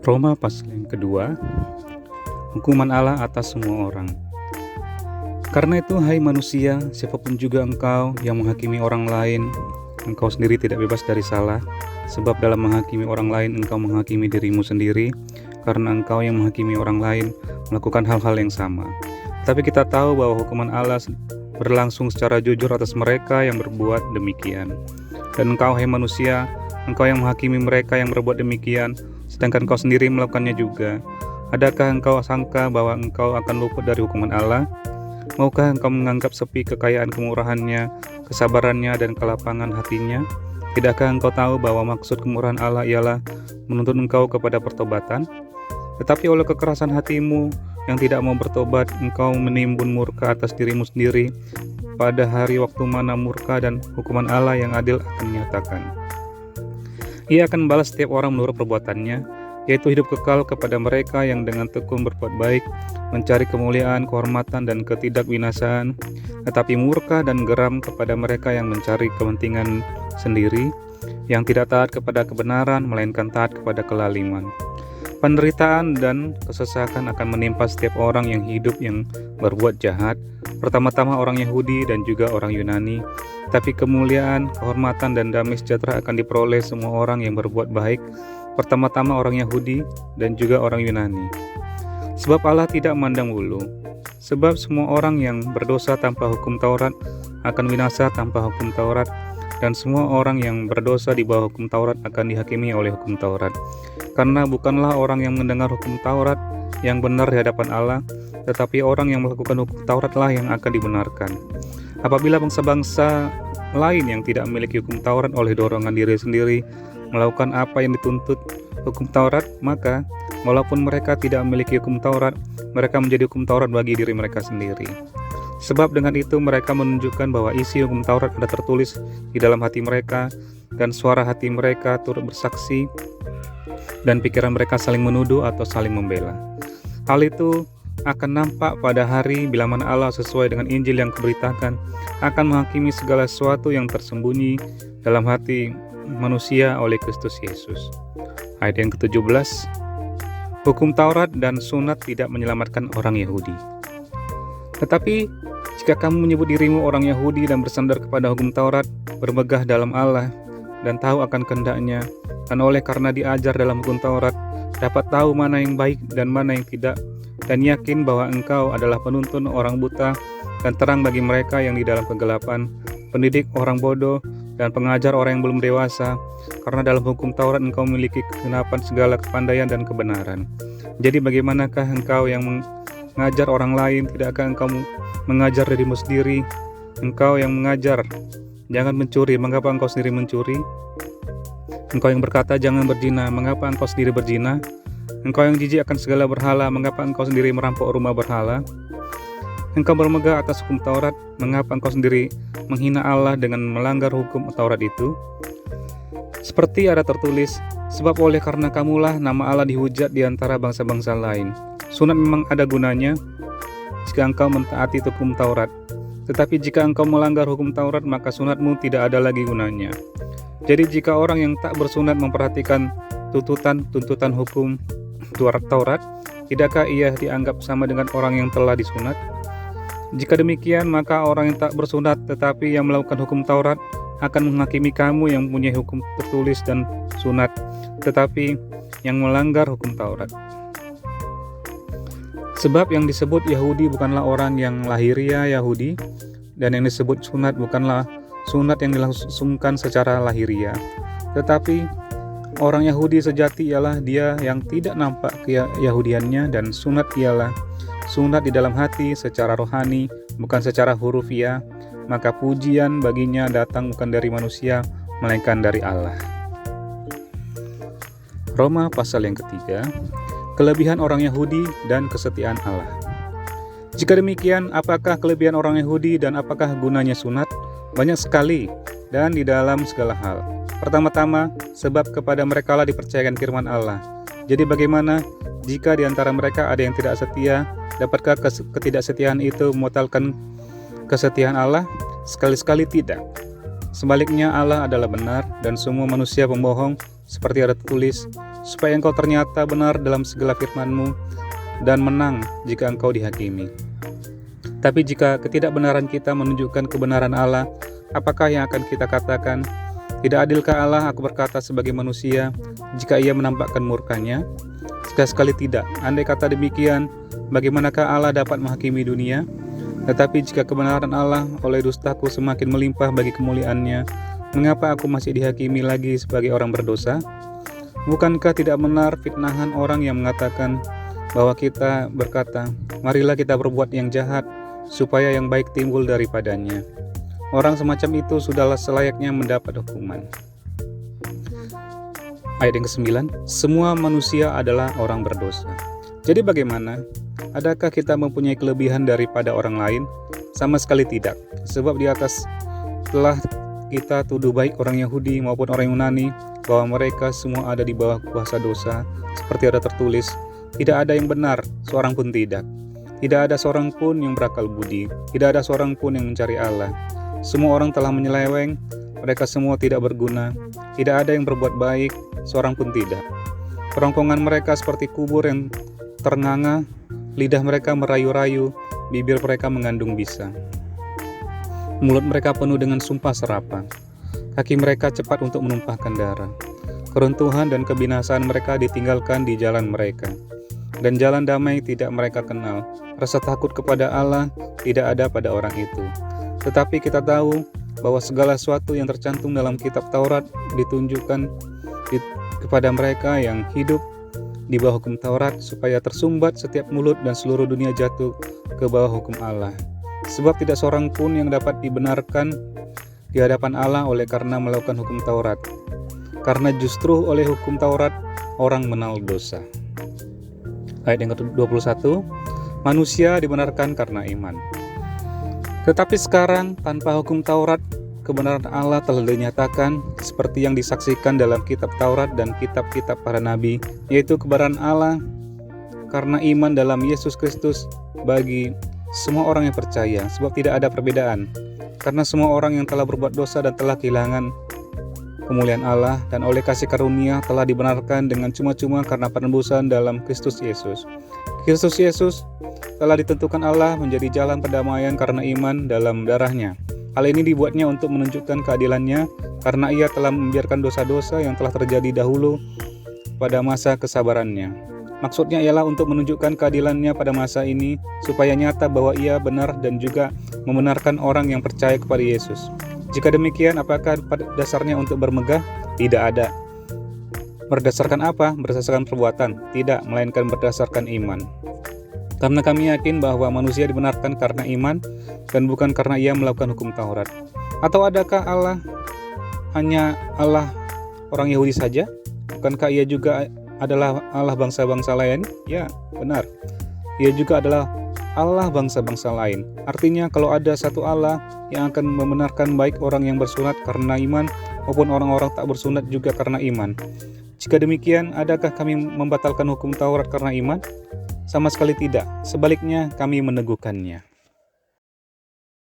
Roma pasal yang kedua, hukuman Allah atas semua orang. Karena itu, hai manusia, siapapun juga engkau yang menghakimi orang lain, engkau sendiri tidak bebas dari salah, sebab dalam menghakimi orang lain engkau menghakimi dirimu sendiri, karena engkau yang menghakimi orang lain melakukan hal-hal yang sama. Tapi kita tahu bahwa hukuman Allah berlangsung secara jujur atas mereka yang berbuat demikian. Dan engkau, hai manusia, engkau yang menghakimi mereka yang berbuat demikian, sedangkan kau sendiri melakukannya juga. Adakah engkau sangka bahwa engkau akan luput dari hukuman Allah? Maukah engkau menganggap sepi kekayaan kemurahannya, kesabarannya, dan kelapangan hatinya? Tidakkah engkau tahu bahwa maksud kemurahan Allah ialah menuntut engkau kepada pertobatan? Tetapi oleh kekerasan hatimu yang tidak mau bertobat, engkau menimbun murka atas dirimu sendiri pada hari waktu mana murka dan hukuman Allah yang adil akan dinyatakan. Ia akan membalas setiap orang menurut perbuatannya, yaitu hidup kekal kepada mereka yang dengan tekun berbuat baik, mencari kemuliaan, kehormatan, dan ketidakbinasaan, tetapi murka dan geram kepada mereka yang mencari kepentingan sendiri, yang tidak taat kepada kebenaran, melainkan taat kepada kelaliman. Penderitaan dan kesesakan akan menimpa setiap orang yang hidup yang berbuat jahat, pertama-tama orang Yahudi dan juga orang Yunani, tapi kemuliaan, kehormatan, dan damai sejahtera akan diperoleh semua orang yang berbuat baik, pertama-tama orang Yahudi dan juga orang Yunani. Sebab Allah tidak memandang bulu, sebab semua orang yang berdosa tanpa hukum Taurat akan binasa tanpa hukum Taurat, dan semua orang yang berdosa di bawah hukum Taurat akan dihakimi oleh hukum Taurat. Karena bukanlah orang yang mendengar hukum Taurat yang benar di hadapan Allah, tetapi orang yang melakukan hukum Tauratlah yang akan dibenarkan. Apabila bangsa-bangsa lain yang tidak memiliki hukum Taurat oleh dorongan diri sendiri melakukan apa yang dituntut hukum Taurat, maka walaupun mereka tidak memiliki hukum Taurat, mereka menjadi hukum Taurat bagi diri mereka sendiri. Sebab dengan itu mereka menunjukkan bahwa isi hukum Taurat ada tertulis di dalam hati mereka, dan suara hati mereka turut bersaksi, dan pikiran mereka saling menuduh atau saling membela. Hal itu akan nampak pada hari bila mana Allah sesuai dengan Injil yang kuberitakan akan menghakimi segala sesuatu yang tersembunyi dalam hati manusia oleh Kristus Yesus. Ayat yang ke-17, hukum Taurat dan sunat tidak menyelamatkan orang Yahudi. Tetapi jika kamu menyebut dirimu orang Yahudi dan bersandar kepada hukum Taurat, bermegah dalam Allah dan tahu akan kehendaknya, dan oleh karena diajar dalam hukum Taurat, dapat tahu mana yang baik dan mana yang tidak, dan yakin bahwa engkau adalah penuntun orang buta dan terang bagi mereka yang di dalam kegelapan, pendidik orang bodoh, dan pengajar orang yang belum dewasa, karena dalam hukum Taurat engkau memiliki kegenapan segala kepandaian dan kebenaran. Jadi bagaimanakah engkau yang mengajar orang lain? Tidakkah engkau mengajar dirimu sendiri? Engkau yang mengajar, jangan mencuri, mengapa engkau sendiri mencuri? Engkau yang berkata, jangan berzina, mengapa engkau sendiri berzina? Engkau yang jijik akan segala berhala, mengapa engkau sendiri merampok rumah berhala? Engkau bermegah atas hukum Taurat, mengapa engkau sendiri menghina Allah dengan melanggar hukum Taurat itu? Seperti ada tertulis, sebab oleh karena kamulah nama Allah dihujat di antara bangsa-bangsa lain. Sunat memang ada gunanya jika engkau mentaati hukum Taurat. Tetapi jika engkau melanggar hukum Taurat, maka sunatmu tidak ada lagi gunanya. Jadi jika orang yang tak bersunat memperhatikan tuntutan hukum Taurat, tidakkah ia dianggap sama dengan orang yang telah disunat? Jika demikian, maka orang yang tak bersunat tetapi yang melakukan hukum Taurat akan menghakimi kamu yang mempunyai hukum tertulis dan sunat, tetapi yang melanggar hukum Taurat. Sebab yang disebut Yahudi bukanlah orang yang lahiriah Yahudi, dan yang disebut sunat bukanlah sunat yang dilangsungkan secara lahiriah, tetapi orang Yahudi sejati ialah dia yang tidak nampak keyahudiannya, dan sunat ialah sunat di dalam hati secara rohani, bukan secara hurufiah. Maka pujian baginya datang bukan dari manusia, melainkan dari Allah. Roma pasal yang ketiga, kelebihan orang Yahudi dan kesetiaan Allah. Jika demikian, apakah kelebihan orang Yahudi dan apakah gunanya sunat? Banyak sekali, dan di dalam segala hal. Pertama-tama, sebab kepada mereka lah dipercayakan firman Allah. Jadi bagaimana jika di antara mereka ada yang tidak setia? Dapatkah ketidaksetiaan itu membatalkan kesetiaan Allah? Sekali-sekali tidak. Sebaliknya Allah adalah benar dan semua manusia pembohong, seperti ada tertulis, supaya engkau ternyata benar dalam segala firman-Mu dan menang jika engkau dihakimi. Tapi jika ketidakbenaran kita menunjukkan kebenaran Allah, apakah yang akan kita katakan? Tidak adilkah Allah, aku berkata sebagai manusia, jika ia menampakkan murkanya? Sekali-sekali tidak. Andai kata demikian, bagaimanakah Allah dapat menghakimi dunia? Tetapi jika kebenaran Allah oleh dustaku semakin melimpah bagi kemuliaannya, mengapa aku masih dihakimi lagi sebagai orang berdosa? Bukankah tidak benar fitnahan orang yang mengatakan bahwa kita berkata, marilah kita berbuat yang jahat, supaya yang baik timbul daripadanya. Orang semacam itu sudahlah selayaknya mendapat hukuman. Ayat yang ke-9, semua manusia adalah orang berdosa. Jadi bagaimana? Adakah kita mempunyai kelebihan daripada orang lain? Sama sekali tidak. Sebab di atas telah kita tuduh baik orang Yahudi maupun orang Yunani, bahwa mereka semua ada di bawah kuasa dosa, seperti ada tertulis, tidak ada yang benar, seorang pun tidak. Tidak ada seorang pun yang berakal budi, tidak ada seorang pun yang mencari Allah. Semua orang telah menyeleweng, mereka semua tidak berguna, tidak ada yang berbuat baik, seorang pun tidak. Kerongkongan mereka seperti kubur yang ternganga, lidah mereka merayu-rayu, bibir mereka mengandung bisa. Mulut mereka penuh dengan sumpah serapah, kaki mereka cepat untuk menumpahkan darah. Keruntuhan dan kebinasaan mereka ditinggalkan di jalan mereka, dan jalan damai tidak mereka kenal. Rasa takut kepada Allah tidak ada pada orang itu. Tetapi kita tahu bahwa segala sesuatu yang tercantum dalam kitab Taurat ditunjukkan kepada mereka yang hidup di bawah hukum Taurat, supaya tersumbat setiap mulut dan seluruh dunia jatuh ke bawah hukum Allah. Sebab tidak seorang pun yang dapat dibenarkan di hadapan Allah oleh karena melakukan hukum Taurat, karena justru oleh hukum Taurat orang mengenal dosa. Ayat yang ke-21, manusia dibenarkan karena iman. Tetapi sekarang tanpa hukum Taurat, kebenaran Allah telah dinyatakan seperti yang disaksikan dalam kitab Taurat dan kitab-kitab para nabi, yaitu kebenaran Allah karena iman dalam Yesus Kristus bagi semua orang yang percaya, sebab tidak ada perbedaan. Karena semua orang yang telah berbuat dosa dan telah kehilangan kemuliaan Allah, dan oleh kasih karunia telah dibenarkan dengan cuma-cuma karena penebusan dalam Kristus Yesus. Kristus Yesus telah ditentukan Allah menjadi jalan pendamaian karena iman dalam darahnya. Hal ini dibuatnya untuk menunjukkan keadilannya, karena ia telah membiarkan dosa-dosa yang telah terjadi dahulu pada masa kesabarannya. Maksudnya ialah untuk menunjukkan keadilannya pada masa ini, supaya nyata bahwa ia benar dan juga membenarkan orang yang percaya kepada Yesus. Jika demikian, apakah pada dasarnya untuk bermegah? Tidak ada. Berdasarkan apa? Berdasarkan perbuatan? Tidak, melainkan berdasarkan iman. Karena kami yakin bahwa manusia dibenarkan karena iman dan bukan karena ia melakukan hukum Taurat. Atau adakah Allah hanya Allah orang Yahudi saja? Bukankah ia juga adalah Allah bangsa-bangsa lain? Ya, benar. Ia juga adalah Allah bangsa-bangsa lain. Artinya kalau ada satu Allah yang akan membenarkan baik orang yang bersunat karena iman maupun orang-orang tak bersunat juga karena iman. Jika demikian, adakah kami membatalkan hukum Taurat karena iman? Sama sekali tidak. Sebaliknya, kami meneguhkannya.